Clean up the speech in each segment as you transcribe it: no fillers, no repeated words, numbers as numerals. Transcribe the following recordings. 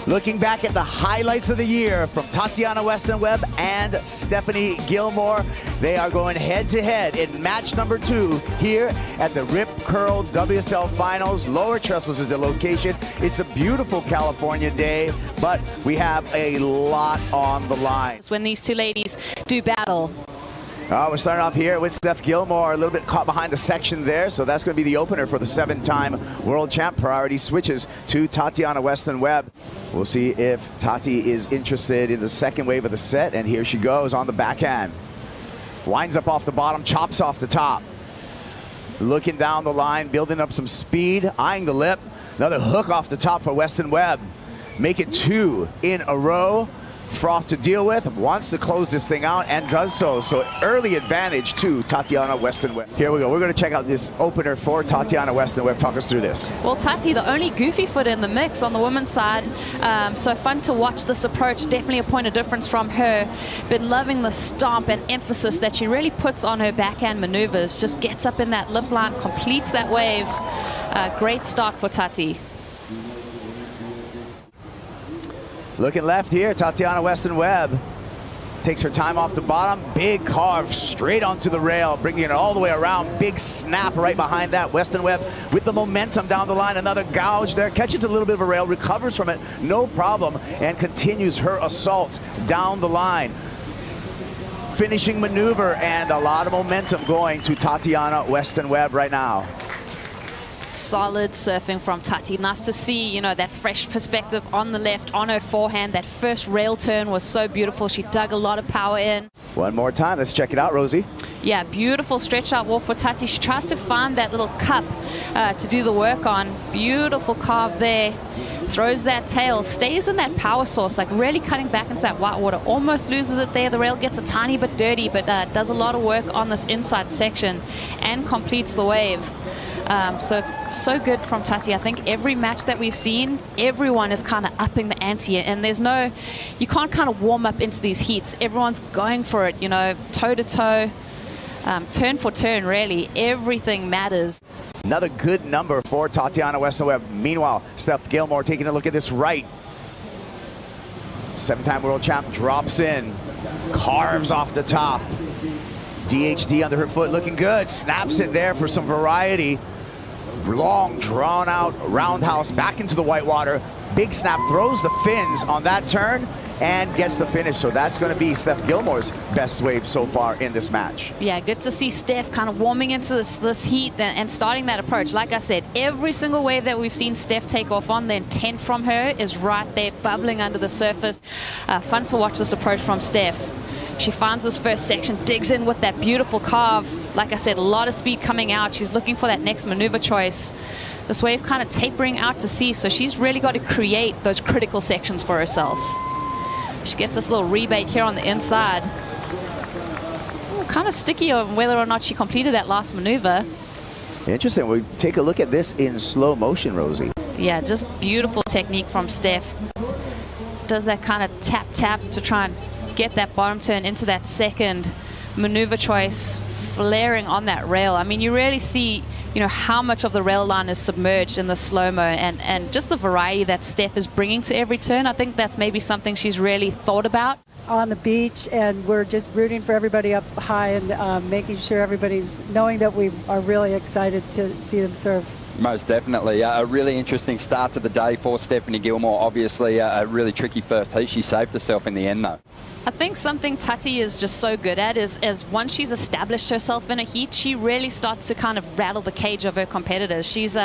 Looking back at the highlights of the year from Tatiana Weston-Webb and Stephanie Gilmore, they are going head-to-head in match number 2 here at the Rip Curl WSL Finals. Lower Trestles is the location. It's a beautiful California day, but we have a lot on the line. When these two ladies do battle. We're starting off here with Steph Gilmore, a little bit caught behind the section there, so that's going to be the opener for the 7-time world champ. Priority switches to Tatiana Weston-Webb. We'll see if Tati is interested in the second wave of the set, and here she goes on the backhand. Winds up off the bottom, chops off the top. Looking down the line, building up some speed, eyeing the lip. Another hook off the top for Weston-Webb. Make it 2 in a row. Froth to deal with, wants to close this thing out and does so. So early advantage to Tatiana Weston-Webb. Here we go. We're going to check out this opener for Tatiana Weston-Webb. Talk us through this. Well, Tati, the only goofy foot in the mix on the women's side. So fun to watch this approach. Definitely a point of difference from her. Been loving the stomp and emphasis that she really puts on her backhand maneuvers. Just gets up in that lip line, completes that wave. Great start for Tati. Looking left here, Tatiana Weston-Webb takes her time off the bottom. Big carve straight onto the rail, bringing it all the way around. Big snap right behind that. Weston-Webb with the momentum down the line. Another gouge there. Catches a little bit of a rail, recovers from it, no problem, and continues her assault down the line. Finishing maneuver and a lot of momentum going to Tatiana Weston-Webb right now. Solid surfing from Tati. Nice to see, you know, that fresh perspective on the left, on her forehand. That first rail turn was so beautiful. She dug a lot of power in. One more time. Let's check it out, Rosie. Yeah, beautiful stretch out walk for Tati. She tries to find that little cup to do the work on. Beautiful carve there. Throws that tail, stays in that power source, like really cutting back into that white water. Almost loses it there. The rail gets a tiny bit dirty, but does a lot of work on this inside section and completes the wave. So good from Tati. I think every match that we've seen, everyone is kind of upping the ante, and there's no, you can't kind of warm up into these heats. Everyone's going for it, you know, toe to toe, turn for turn, really. Everything matters. Another good number for Tatiana Weston-Webb. Meanwhile, Steph Gilmore taking a look at this right. 7-time world champ drops in, carves off the top. DHD under her foot, looking good. Snaps it there for some variety. Long, drawn-out roundhouse back into the white water. Big snap, throws the fins on that turn and gets the finish. So that's going to be Steph Gilmore's best wave so far in this match. Yeah, good to see Steph kind of warming into this heat and starting that approach. Like I said, every single wave that we've seen Steph take off on, the intent from her is right there, bubbling under the surface. Fun to watch this approach from Steph. She finds this first section, digs in with that beautiful carve. Like I said, a lot of speed coming out. She's looking for that next maneuver choice. This wave kind of tapering out to sea, so she's really got to create those critical sections for herself. She gets this little rebate here on the inside. Kind of sticky on whether or not she completed that last maneuver. Interesting. We take a look at this in slow motion, Rosie. Yeah, just beautiful technique from Steph. Does that kind of tap to try and get that bottom turn into that second maneuver choice, flaring on that rail. I mean, you really see, you know, how much of the rail line is submerged in the slow-mo, and just the variety that Steph is bringing to every turn. I think that's maybe something she's really thought about. On the beach, and we're just rooting for everybody up high and making sure everybody's knowing that we are really excited to see them serve. Most definitely. A really interesting start to the day for Stephanie Gilmore. Obviously, a really tricky first heat. She saved herself in the end, though. I think something Tati is just so good at is once she's established herself in a heat, she really starts to kind of rattle the cage of her competitors. She's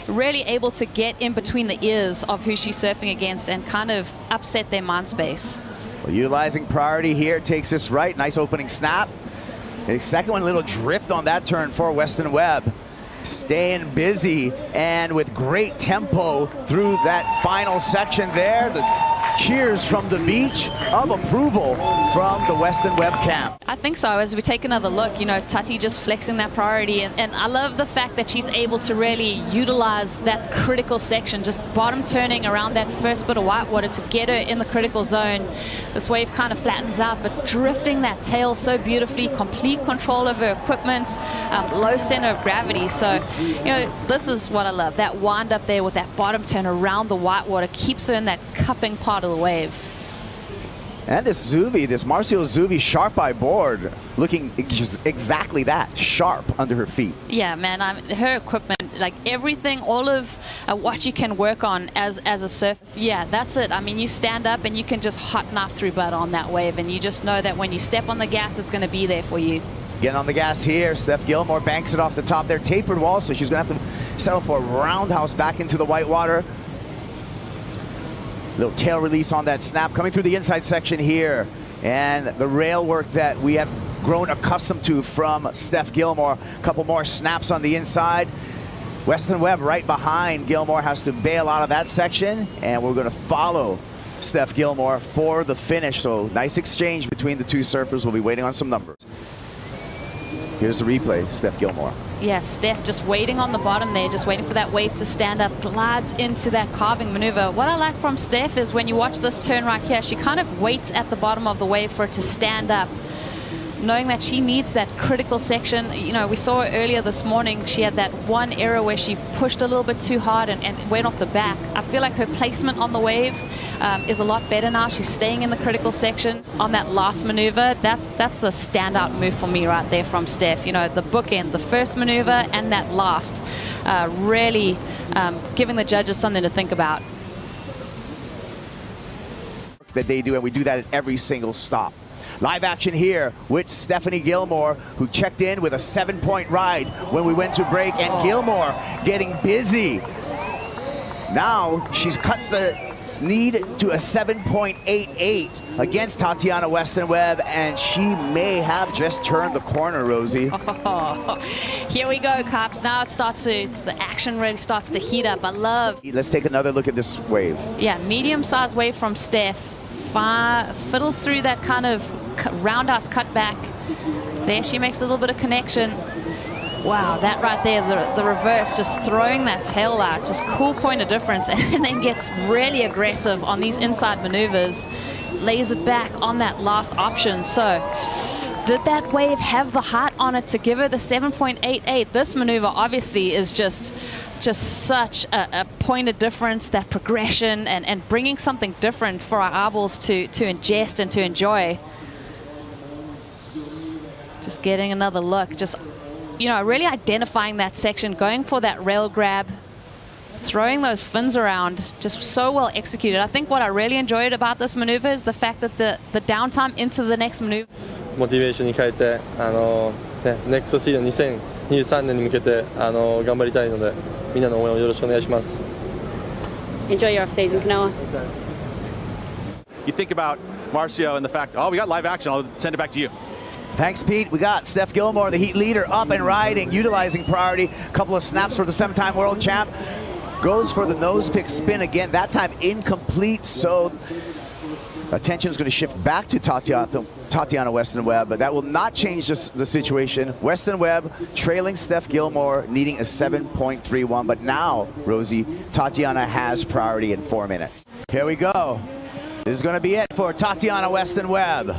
really able to get in between the ears of who she's surfing against and kind of upset their mind space. Well, utilizing priority here, takes this right. Nice opening snap. The second one, little drift on that turn for Weston-Webb. Staying busy and with great tempo through that final section there. The cheers from the beach of approval from the Weston-Webb camp. I think so. As we take another look, you know, Tati just flexing that priority, and I love the fact that she's able to really utilize that critical section, just bottom turning around that first bit of whitewater to get her in the critical zone. This wave kind of flattens out, but drifting that tail so beautifully, complete control of her equipment, low center of gravity. So, you know, this is what I love. That wind up there with that bottom turn around the whitewater keeps her in that cupping part of the wave. And this Zuvi, this Marcio Zuvi sharp eye board, looking exactly that, sharp under her feet. Yeah, man, her equipment, like everything, all of what you can work on as a surfer, yeah, that's it. I mean, you stand up and you can just hot knife through butt on that wave, and you just know that when you step on the gas, it's going to be there for you. Getting on the gas here, Steph Gilmore banks it off the top there, tapered wall, so she's going to have to settle for a roundhouse back into the whitewater. Little tail release on that snap coming through the inside section here, and the rail work that we have grown accustomed to from Steph Gilmore. A couple more snaps on the inside. Weston-Webb right behind. Gilmore has to bail out of that section, and we're going to follow Steph Gilmore for the finish. So nice exchange between the two surfers. We'll be waiting on some numbers. Here's the replay, Steph Gilmore. Yeah, Steph just waiting on the bottom there, just waiting for that wave to stand up, glides into that carving maneuver. What I like from Steph is when you watch this turn right here, she kind of waits at the bottom of the wave for it to stand up, knowing that she needs that critical section. You know, we saw her earlier this morning, she had that one error where she pushed a little bit too hard and went off the back. I feel like her placement on the wave is a lot better now. She's staying in the critical sections. On that last maneuver, that's the standout move for me right there from Steph. You know, the bookend, the first maneuver and that last, really giving the judges something to think about. That they do, and we do that at every single stop. Live action here with Stephanie Gilmore, who checked in with a 7-point ride when we went to break, and Gilmore getting busy. Now she's cut the lead to a 7.88 against Tatiana Weston-Webb, and she may have just turned the corner, Rosie. Here we go, Cops. Now the action really starts to heat up. I love. Let's take another look at this wave. Yeah, medium-sized wave from Steph. Fiddles through that kind of roundhouse cutback. There she makes a little bit of connection. Wow, that right there, the reverse, just throwing that tail out, just cool point of difference, and then gets really aggressive on these inside maneuvers, lays it back on that last option. So did that wave have the height on it to give her the 7.88? This maneuver obviously is just such a point of difference, that progression, and bringing something different for our eyeballs to ingest and to enjoy. Just getting another look, just, you know, really identifying that section, going for that rail grab, throwing those fins around, just so well executed. I think what I really enjoyed about this maneuver is the fact that the downtime into the next maneuver. モチベーションに変えて、ネクストシーズン2023年に向けて頑張りたいので、みんなの応援をよろしくお願いします。 Enjoy your off season, Kanoa. You think about Marcio and the fact, oh, we got live action. I'll send it back to you. Thanks, Pete. We got Steph Gilmore, the heat leader, up and riding, utilizing priority. A couple of snaps for the 7-time world champ. Goes for the nose pick spin again, that time incomplete. So attention is going to shift back to Tatiana Weston-Webb, but that will not change the situation. Weston-Webb trailing Steph Gilmore, needing a 7.31. But now, Rosie, Tatiana has priority in 4 minutes. Here we go. This is going to be it for Tatiana Weston-Webb.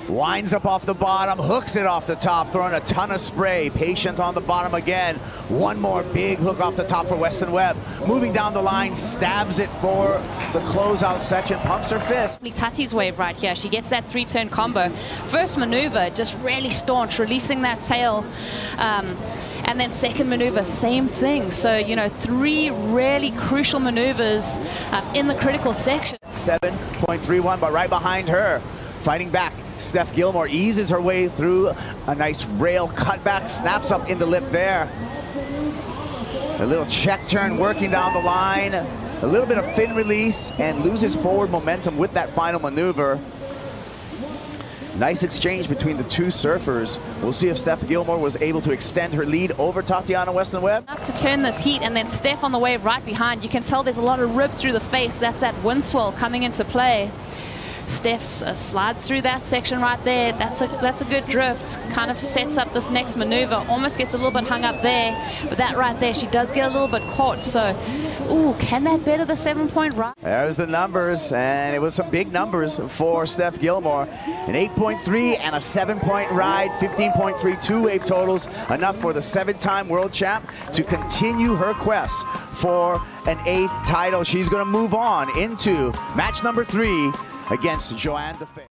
Winds up off the bottom, hooks it off the top, throwing a ton of spray. Patient on the bottom again. One more big hook off the top for Weston-Webb. Moving down the line, stabs it for the closeout section, pumps her fist. Tati's wave right here. She gets that 3-turn combo. First maneuver, just really staunch, releasing that tail. And then second maneuver, same thing. So, you know, 3 really crucial maneuvers in the critical section. 7.31, but right behind her, fighting back, Steph Gilmore eases her way through a nice rail cutback, snaps up in the lip there. A little check turn working down the line, a little bit of fin release, and loses forward momentum with that final maneuver. Nice exchange between the two surfers. We'll see if Steph Gilmore was able to extend her lead over Tatiana Weston-Webb. Up to turn this heat, and then Steph on the wave right behind. You can tell there's a lot of rip through the face. That's that wind swell coming into play. Steph slides through that section right there. That's a good drift. Kind of sets up this next maneuver. Almost gets a little bit hung up there. But that right there, she does get a little bit caught. So, ooh, can that better the 7-point ride? There's the numbers, and it was some big numbers for Steph Gilmore. An 8.3 and a 7-point ride, 15.3 two-wave totals. Enough for the 7-time world champ to continue her quest for an 8th title. She's going to move on into match number 3 against Joanne DeFay.